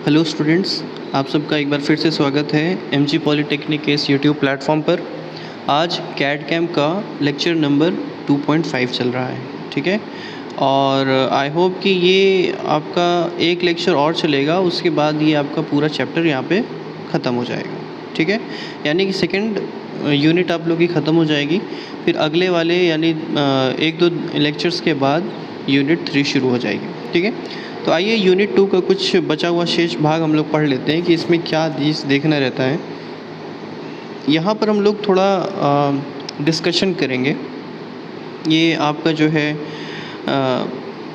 Hello students, आप सबका एक बार फिर से स्वागत है एमजी पॉलिटेक्निक के इस यूट्यूब प्लेटफॉर्म पर। आज कैड कैम का लेक्चर नंबर 2.5 चल रहा है, ठीक है। और आई होप कि ये आपका एक लेक्चर और चलेगा, उसके बाद ये आपका पूरा चैप्टर यहाँ पे ख़त्म हो जाएगा, ठीक है। यानी कि सेकंड यूनिट आप लोग की ख़त्म हो जाएगी, फिर अगले वाले यानी एक दो लेक्चर्स के बाद यूनिट 3 शुरू हो जाएगी, ठीक है। तो आइए यूनिट 2 का कुछ बचा हुआ शेष भाग हम लोग पढ़ लेते हैं कि इसमें क्या चीज़ देखना रहता है। यहाँ पर हम लोग थोड़ा डिस्कशन करेंगे। ये आपका जो है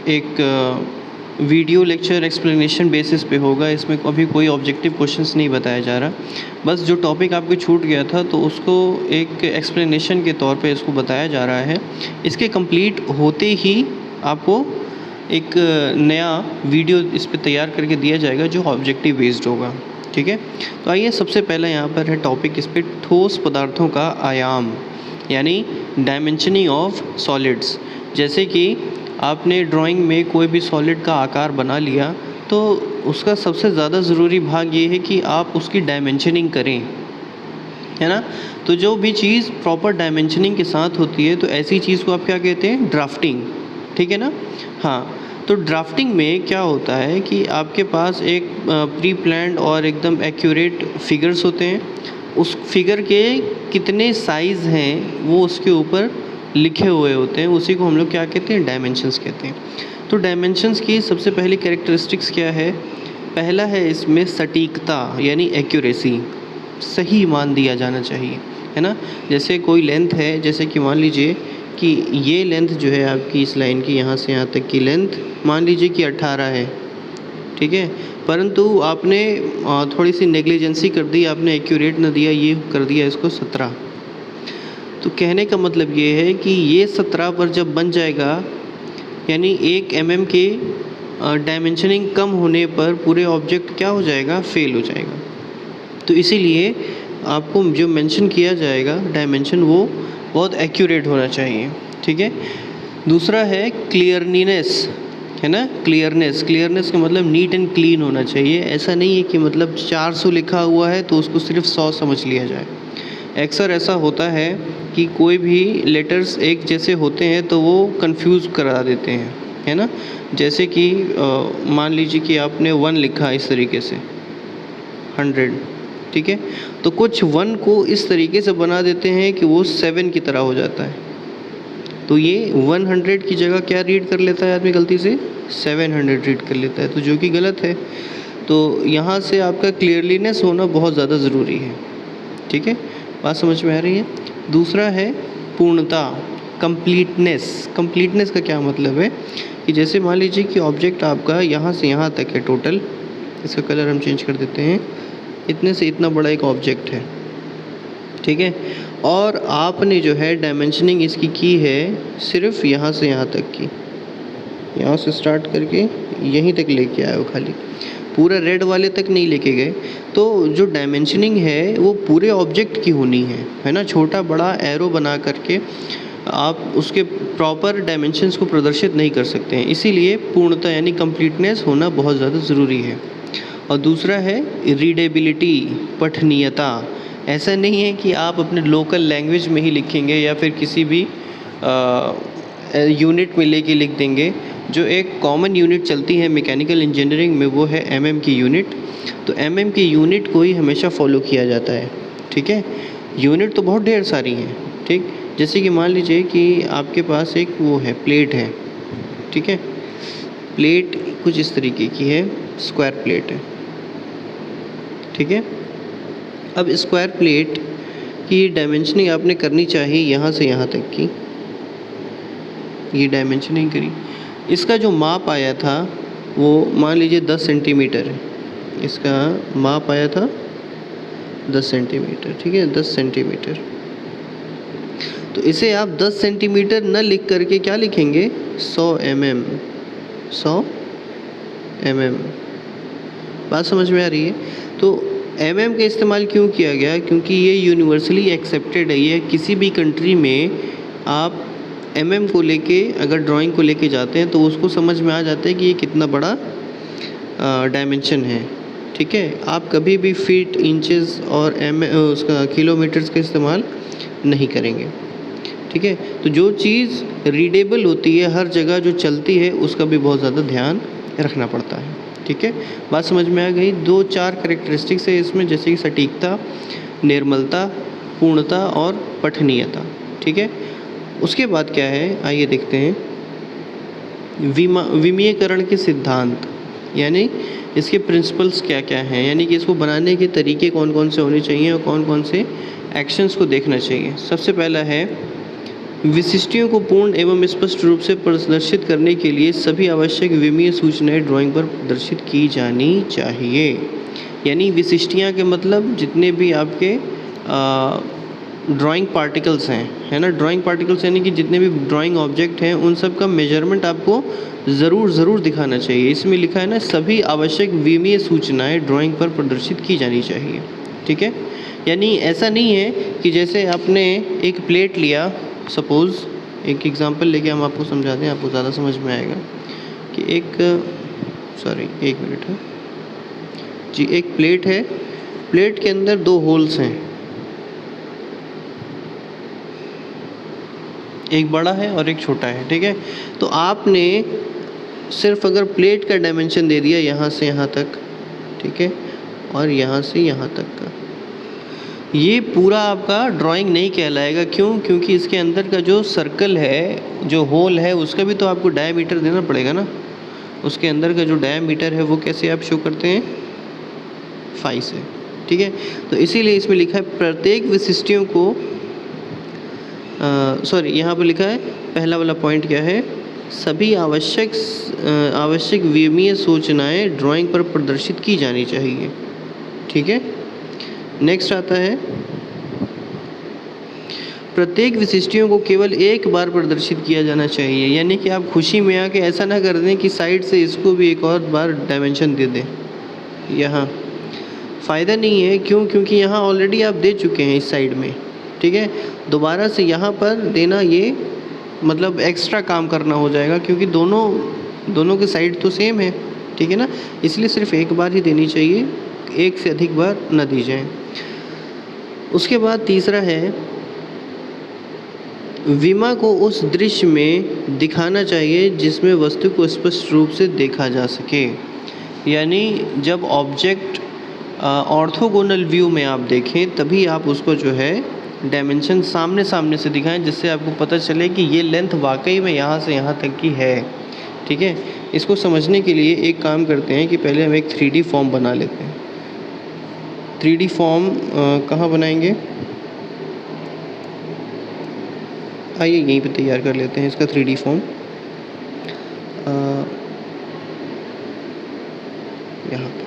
एक वीडियो लेक्चर एक्सप्लेनेशन बेसिस पे होगा। इसमें अभी कोई ऑब्जेक्टिव क्वेश्चंस नहीं बताया जा रहा, बस जो टॉपिक आपको छूट गया था तो उसको एक एक्सप्लेनेशन के तौर पे इसको बताया जा रहा है। इसके कंप्लीट होते ही आपको एक नया वीडियो इस पे तैयार करके दिया जाएगा जो ऑब्जेक्टिव बेस्ड होगा, ठीक है। तो आइए सबसे पहले यहाँ पर है टॉपिक इस पे ठोस पदार्थों का आयाम यानी डायमेंशनिंग ऑफ सॉलिड्स। जैसे कि आपने ड्राइंग में कोई भी सॉलिड का आकार बना लिया तो उसका सबसे ज़्यादा ज़रूरी भाग ये है कि आप उसकी डायमेंशनिंग करें, है ना। तो जो भी चीज़ प्रॉपर डायमेंशनिंग के साथ होती है तो ऐसी चीज़ को आप क्या कहते हैं, ड्राफ्टिंग, ठीक है ना। हाँ, तो ड्राफ्टिंग में क्या होता है कि आपके पास एक प्री प्लान्ड और एकदम एक्यूरेट फिगर्स होते हैं। उस फिगर के कितने साइज़ हैं वो उसके ऊपर लिखे हुए होते हैं, उसी को हम लोग क्या कहते हैं, डायमेंशंस कहते हैं। तो डायमेंशंस की सबसे पहली कैरेक्टरिस्टिक्स क्या है, पहला है इसमें सटीकता यानी एक्यूरेसी, सही मान दिया जाना चाहिए, है ना। जैसे कोई लेंथ है, जैसे कि मान लीजिए कि ये लेंथ जो है आपकी इस लाइन की यहाँ से यहाँ तक की लेंथ मान लीजिए कि 18 है, ठीक है। परंतु आपने थोड़ी सी नेग्लिजेंसी कर दी, आपने एक्यूरेट न दिया, ये कर दिया इसको 17। तो कहने का मतलब ये है कि ये 17 पर जब बन जाएगा यानी 1 mm के डायमेंशनिंग कम होने पर पूरे ऑब्जेक्ट क्या हो जाएगा, फेल हो जाएगा। तो इसीलिए आपको जो मेंशन किया जाएगा डायमेंशन वो बहुत एक्यूरेट होना चाहिए, ठीक है। दूसरा है क्लियरनेस, है ना। क्लियरनेस का मतलब नीट एंड क्लीन होना चाहिए। ऐसा नहीं है कि मतलब 400 लिखा हुआ है तो उसको सिर्फ 100 समझ लिया जाए। अक्सर ऐसा होता है कि कोई भी लेटर्स एक जैसे होते हैं तो वो कंफ्यूज करा देते हैं, है ना। जैसे कि मान लीजिए कि आपने 1 लिखा इस तरीके से 100, ठीक है। तो कुछ 1 को इस तरीके से बना देते हैं कि वो 7 की तरह हो जाता है। तो ये 100 की जगह क्या रीड कर लेता है आदमी गलती से, 700 रीड कर लेता है, तो जो कि गलत है। तो यहाँ से आपका क्लियरलीनेस होना बहुत ज़्यादा ज़रूरी है, ठीक है। बात समझ में आ रही है। दूसरा है पूर्णता, कंप्लीटनेस का क्या मतलब है कि जैसे मान लीजिए कि ऑब्जेक्ट आपका यहाँ से यहाँ तक है टोटल, इसका कलर हम चेंज कर देते हैं, इतने से इतना बड़ा एक ऑब्जेक्ट है, ठीक है। और आपने जो है डायमेंशनिंग इसकी की है सिर्फ यहाँ से यहाँ तक की, यहाँ से स्टार्ट करके यहीं तक लेके आए हो, खाली पूरा रेड वाले तक नहीं लेके गए। तो जो डायमेंशनिंग है वो पूरे ऑब्जेक्ट की होनी है ना। छोटा बड़ा एरो बना करके आप उसके प्रॉपर डायमेंशंस को प्रदर्शित नहीं कर सकते हैं, इसीलिए पूर्णता यानी कंप्लीटनेस होना बहुत ज़्यादा ज़रूरी है। और दूसरा है रीडेबिलिटी, पठनीयता। ऐसा नहीं है कि आप अपने लोकल लैंग्वेज में ही लिखेंगे या फिर किसी भी यूनिट में लेके लिख देंगे। जो एक कॉमन यूनिट चलती है मैकेनिकल इंजीनियरिंग में वो है mm की यूनिट। तो mm की यूनिट को ही हमेशा फॉलो किया जाता है, ठीक है। यूनिट तो बहुत ढेर सारी हैं, ठीक। जैसे कि मान लीजिए कि आपके पास एक वो है प्लेट है, ठीक है। प्लेट कुछ इस तरीके की है, स्क्वायर प्लेट है, ठीक है। अब स्क्वायर प्लेट की डायमेंशनिंग आपने करनी चाहिए यहाँ से यहाँ तक की, ये डायमेंशनिंग करी। इसका जो माप आया था वो मान लीजिए 10 सेंटीमीटर है, इसका माप आया था 10 सेंटीमीटर, ठीक है, 10 सेंटीमीटर। तो इसे आप 10 सेंटीमीटर न लिख करके क्या लिखेंगे, 100 mm, 100 mm। बात समझ में आ रही है। तो mm का इस्तेमाल क्यों किया गया, क्योंकि ये यूनिवर्सली एक्सेप्टेड है। ये किसी भी कंट्री में आप mm को लेके अगर ड्राइंग को लेके जाते हैं तो उसको समझ में आ जाता है कि ये कितना बड़ा डायमेंशन है, ठीक है, आप कभी भी फीट, इंचेस और उसका किलोमीटर्स का इस्तेमाल नहीं करेंगे। ठीक है, तो जो चीज़ रीडेबल होती है, हर जगह जो चलती है, उसका भी बहुत ज़्यादा ध्यान रखना पड़ता है। ठीक है, बात समझ में आ गई। 2-4 कैरेक्टरिस्टिक्स है इसमें, जैसे कि सटीकता, निर्मलता, पूर्णता और पठनीयता। ठीक है, उसके बाद क्या है, आइए देखते हैं विमीयकरण के सिद्धांत, यानी इसके प्रिंसिपल्स क्या क्या हैं, यानी कि इसको बनाने के तरीके कौन कौन से होने चाहिए और कौन कौन से एक्शंस को देखना चाहिए। सबसे पहला है, विशिष्टियों को पूर्ण एवं स्पष्ट रूप से प्रदर्शित करने के लिए सभी आवश्यक विमीय सूचनाएं ड्राइंग पर प्रदर्शित की जानी चाहिए। यानी विशिष्टियाँ के मतलब जितने भी आपके ड्राइंग पार्टिकल्स हैं, है ना, ड्राइंग पार्टिकल्स यानी कि जितने भी ड्राइंग ऑब्जेक्ट हैं उन सब का मेजरमेंट आपको ज़रूर दिखाना चाहिए। इसमें लिखा है ना, सभी आवश्यक विमीय सूचनाएं ड्राइंग पर प्रदर्शित की जानी चाहिए। ठीक है, यानी ऐसा नहीं है कि जैसे आपने एक प्लेट लिया, सपोज़ एक एग्जांपल लेके हम आपको समझाते हैं, आपको ज़्यादा समझ में आएगा कि एक मिनट है जी, एक प्लेट है, प्लेट के अंदर 2 होल्स हैं, एक बड़ा है और एक छोटा है। ठीक है, तो आपने सिर्फ अगर प्लेट का डायमेंशन दे दिया यहाँ से यहाँ तक, ठीक है, और यहाँ से यहाँ तक का, ये पूरा आपका ड्राइंग नहीं कहलाएगा। क्यों? क्योंकि इसके अंदर का जो सर्कल है, जो होल है, उसका भी तो आपको डायमीटर देना पड़ेगा ना। उसके अंदर का जो डायमीटर है वो कैसे आप शो करते हैं, 5 से। ठीक है, तो इसीलिए इसमें लिखा है प्रत्येक विशिष्टियों को यहाँ पर लिखा है, पहला वाला पॉइंट क्या है, सभी आवश्यक विमीय सूचनाएं ड्राइंग पर प्रदर्शित की जानी चाहिए। ठीक है, नेक्स्ट आता है, प्रत्येक विशिष्टियों को केवल एक बार प्रदर्शित किया जाना चाहिए। यानी कि आप खुशी में आके ऐसा ना कर दें कि साइड से इसको भी एक और बार डायमेंशन दे दें। यहाँ फ़ायदा नहीं है। क्यों? क्योंकि यहाँ ऑलरेडी आप दे चुके हैं इस साइड में। ठीक है, दोबारा से यहाँ पर देना ये मतलब एक्स्ट्रा काम करना हो जाएगा, क्योंकि दोनों के साइड तो सेम है। ठीक है ना, इसलिए सिर्फ एक बार ही देनी चाहिए, एक से अधिक बार न दी जाए। उसके बाद तीसरा है, विमा को उस दृश्य में दिखाना चाहिए जिसमें वस्तु को स्पष्ट रूप से देखा जा सके। यानी जब ऑब्जेक्ट ऑर्थोगोनल व्यू में आप देखें, तभी आप उसको जो है डायमेंशन सामने से दिखाएं, जिससे आपको पता चले कि ये लेंथ वाकई में यहाँ से यहाँ तक की है। ठीक है, इसको समझने के लिए एक काम करते हैं कि पहले हम एक 3D फॉर्म बना लेते हैं। 3D फॉर्म कहाँ बनाएंगे, आइए यहीं पे तैयार कर लेते हैं इसका 3D फॉर्म। यहाँ पर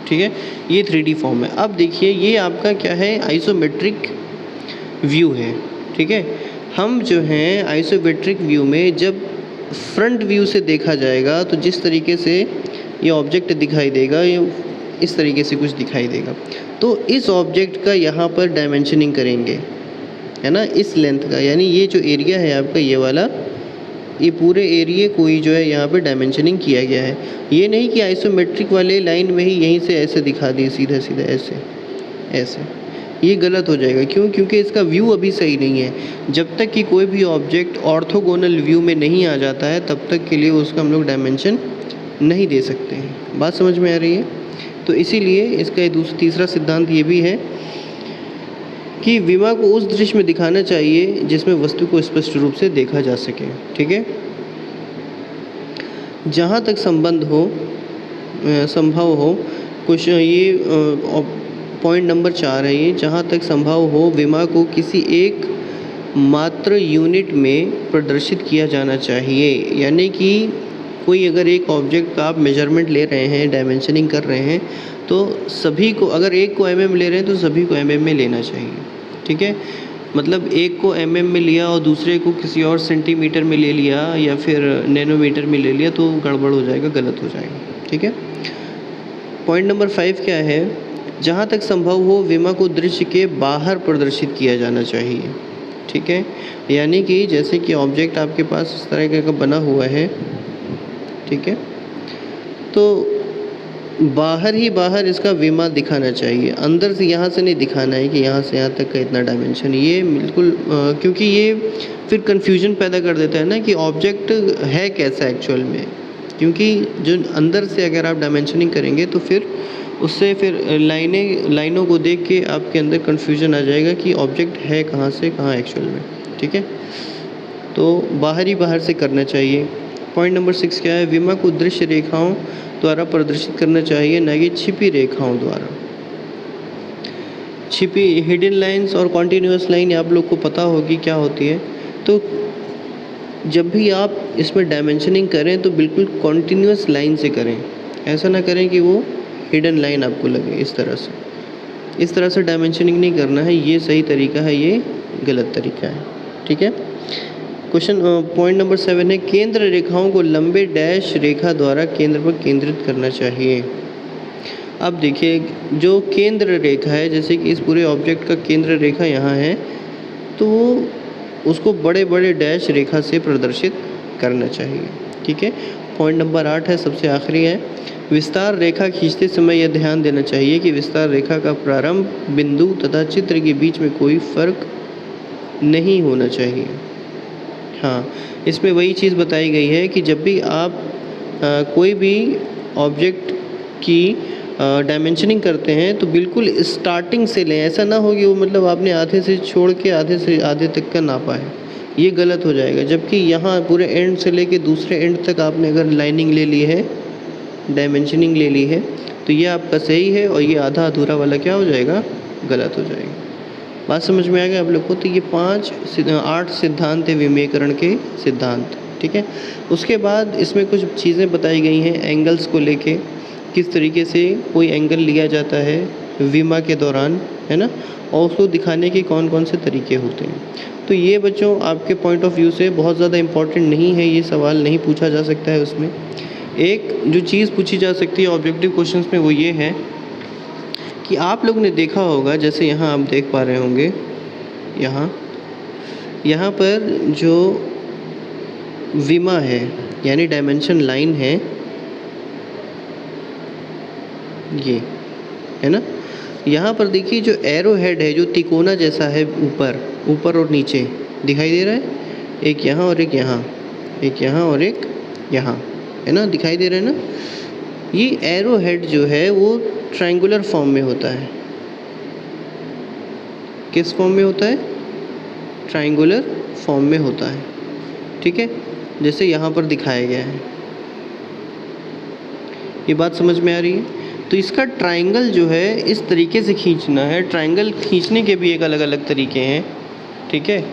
ठीक है, ये 3D फॉर्म है। अब देखिए, ये आपका क्या है, आइसोमेट्रिक व्यू है। ठीक है, हम जो हैं आइसोमेट्रिक व्यू में जब फ्रंट व्यू से देखा जाएगा तो जिस तरीके से ये ऑब्जेक्ट दिखाई देगा, ये इस तरीके से कुछ दिखाई देगा। तो इस ऑब्जेक्ट का यहाँ पर डायमेंशनिंग करेंगे, है ना, इस लेंथ का, यानी ये जो एरिया है आपका, ये वाला, ये पूरे एरिया को ही जो है यहाँ पे डायमेंशनिंग किया गया है। ये नहीं कि आइसोमेट्रिक वाले लाइन में ही यहीं से ऐसे दिखा दी, सीधा ऐसे, ये गलत हो जाएगा। क्यों? क्योंकि इसका व्यू अभी सही नहीं है। जब तक कि कोई भी ऑब्जेक्ट ऑर्थोगोनल व्यू में नहीं आ जाता है, तब तक के लिए उसका हम लोग डायमेंशन नहीं दे सकते हैं। बात समझ में आ रही है? तो इसीलिए इसका तीसरा सिद्धांत ये भी है कि विमा को उस दृश्य में दिखाना चाहिए जिसमें वस्तु को स्पष्ट रूप से देखा जा सके। ठीक है, जहाँ तक संभव हो कुछ, ये पॉइंट नंबर 4 है ये, जहाँ तक संभव हो विमा को किसी एक मात्र यूनिट में प्रदर्शित किया जाना चाहिए। यानी कि कोई अगर एक ऑब्जेक्ट का आप मेजरमेंट ले रहे हैं, डायमेंशनिंग कर रहे हैं, तो सभी को, अगर एक को mm ले रहे हैं तो सभी को mm में लेना चाहिए। ठीक है, मतलब एक को में लिया और दूसरे को किसी और सेंटीमीटर में ले लिया या फिर नैनोमीटर में ले लिया तो गड़बड़ हो जाएगा, गलत हो जाएगा। ठीक है। पॉइंट नंबर 5 क्या है, जहाँ तक संभव हो विमा को दृश्य के बाहर प्रदर्शित किया जाना चाहिए। ठीक है, यानी कि जैसे कि ऑब्जेक्ट आपके पास इस तरह का बना हुआ है, ठीक है, तो बाहर ही बाहर इसका विमा दिखाना चाहिए, अंदर से यहाँ से नहीं दिखाना है कि यहाँ से यहाँ तक का इतना डायमेंशन। ये बिल्कुल क्योंकि ये फिर कन्फ्यूजन पैदा कर देता है ना कि ऑब्जेक्ट है कैसा एक्चुअल में, क्योंकि जो अंदर से अगर आप डायमेंशनिंग करेंगे तो फिर उससे फिर लाइनों को देख के आपके अंदर कन्फ्यूजन आ जाएगा कि ऑब्जेक्ट है कहाँ से कहाँ एक्चुअल में। ठीक है, तो बाहर ही बाहर से करना चाहिए। पॉइंट नंबर 6 क्या है, विमा को दृश्य रेखाओं द्वारा प्रदर्शित करना चाहिए, न कि छिपी रेखाओं द्वारा। छिपी हिडन लाइंस और कॉन्टीन्यूअस लाइन आप लोग को पता होगी क्या होती है। तो जब भी आप इसमें डायमेंशनिंग करें तो बिल्कुल कॉन्टीन्यूअस लाइन से करें, ऐसा ना करें कि वो हिडन लाइन आपको लगे। इस तरह से डायमेंशनिंग नहीं करना है, ये सही तरीका है, ये गलत तरीका है। ठीक है। क्वेश्चन पॉइंट नंबर 7 है, केंद्र रेखाओं को लंबे डैश रेखा द्वारा केंद्र पर केंद्रित करना चाहिए। अब देखिए, जो केंद्र रेखा है, जैसे कि इस पूरे ऑब्जेक्ट का केंद्र रेखा यहाँ है, तो उसको बड़े बड़े डैश रेखा से प्रदर्शित करना चाहिए। ठीक है। पॉइंट नंबर 8 है, सबसे आखिरी है, विस्तार रेखा खींचते समय यह ध्यान देना चाहिए कि विस्तार रेखा का प्रारंभ बिंदु तथा चित्र के बीच में कोई फर्क नहीं होना चाहिए। हाँ, इसमें वही चीज़ बताई गई है कि जब भी आप कोई भी ऑब्जेक्ट की डायमेंशनिंग करते हैं तो बिल्कुल स्टार्टिंग से लें, ऐसा ना हो कि वो मतलब आपने आधे से छोड़ के आधे से आधे तक का नापा है, ये गलत हो जाएगा। जबकि यहाँ पूरे एंड से लेके दूसरे एंड तक आपने अगर लाइनिंग ले ली है, डायमेंशनिंग ले ली है, तो ये आपका सही है और ये आधा अधूरा वाला क्या हो जाएगा, गलत हो जाएगा। बात समझ में आ गया आप लोग को। तो ये 8 सिद्धांत है विमेयकरण के सिद्धांत। ठीक है। उसके बाद इसमें कुछ चीज़ें बताई गई हैं एंगल्स को लेके, किस तरीके से कोई एंगल लिया जाता है विमा के दौरान, है ना, और उसको दिखाने के कौन कौन से तरीके होते हैं। तो ये बच्चों आपके पॉइंट ऑफ व्यू से बहुत ज़्यादा इम्पॉर्टेंट नहीं है, ये सवाल नहीं पूछा जा सकता है। उसमें एक जो चीज़ पूछी जा सकती है ऑब्जेक्टिव क्वेश्चंस में, वो ये है कि आप लोग ने देखा होगा, जैसे यहाँ आप देख पा रहे होंगे, यहाँ पर जो विमा है यानी डायमेंशन लाइन है, ये है ना, यहाँ पर देखिए जो एरो हेड है, जो तिकोना जैसा है, ऊपर और नीचे दिखाई दे रहा है, एक यहाँ और एक यहाँ, एक यहाँ और एक यहाँ, है ना, दिखाई दे रहा है ना। ये एरो हेड जो है वो ट्रायंगुलर फॉर्म में होता है। किस फॉर्म में होता है, ट्रायंगुलर फॉर्म में होता है। ठीक है, जैसे यहाँ पर दिखाया गया है। ये बात समझ में आ रही है। तो इसका ट्रायंगल जो है इस तरीके से खींचना है। ट्रायंगल खींचने के भी एक अलग अलग तरीके हैं। ठीक है,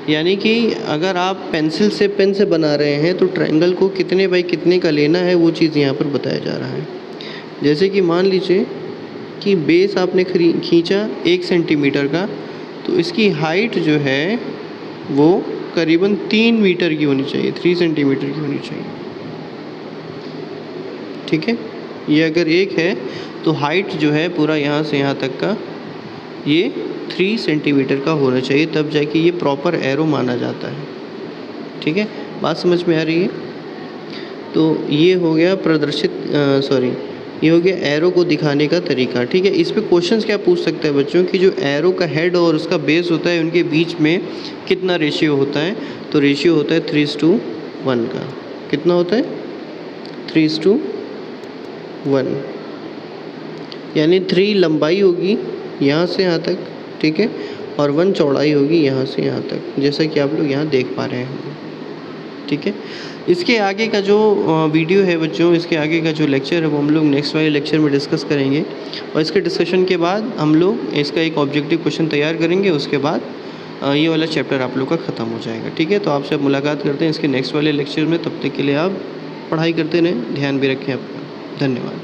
यानी कि अगर आप पेंसिल से पेन से बना रहे हैं तो ट्रायंगल को कितने बाई कितने का लेना है, वो चीज़ यहाँ पर बताया जा रहा है। जैसे कि मान लीजिए कि बेस आपने खींचा 1 सेंटीमीटर का, तो इसकी हाइट जो है वो करीबन 3 मीटर की होनी चाहिए, 3 सेंटीमीटर की होनी चाहिए। ठीक है, ये अगर 1 है तो हाइट जो है पूरा यहाँ से यहाँ तक का ये 3 सेंटीमीटर का होना चाहिए, तब जाके ये प्रॉपर एरो माना जाता है। ठीक है, बात समझ में आ रही है। तो ये हो गया ये हो गया एरो को दिखाने का तरीका। ठीक है, इस पे क्वेश्चंस क्या पूछ सकते हैं बच्चों कि जो एरो का हेड और उसका बेस होता है, उनके बीच में कितना रेशियो होता है। तो रेशियो होता है 3:1 का। कितना होता है, 3:1, यानी 3 लंबाई होगी यहाँ से यहाँ तक, ठीक है, और 1 चौड़ाई होगी यहाँ से यहाँ तक, जैसा कि आप लोग यहाँ देख पा रहे हैं। ठीक है, इसके आगे का जो वीडियो है बच्चों, इसके आगे का जो लेक्चर है वो हम लोग नेक्स्ट वाले लेक्चर में डिस्कस करेंगे, और इसके डिस्कशन के बाद हम लोग इसका एक ऑब्जेक्टिव क्वेश्चन तैयार करेंगे। उसके बाद ये वाला चैप्टर आप लोग का ख़त्म हो जाएगा। ठीक है, तो आपसे अब मुलाकात करते हैं इसके नेक्स्ट वाले लेक्चर में। तब तक के लिए आप पढ़ाई करते रहें, ध्यान भी रखें अपना। धन्यवाद।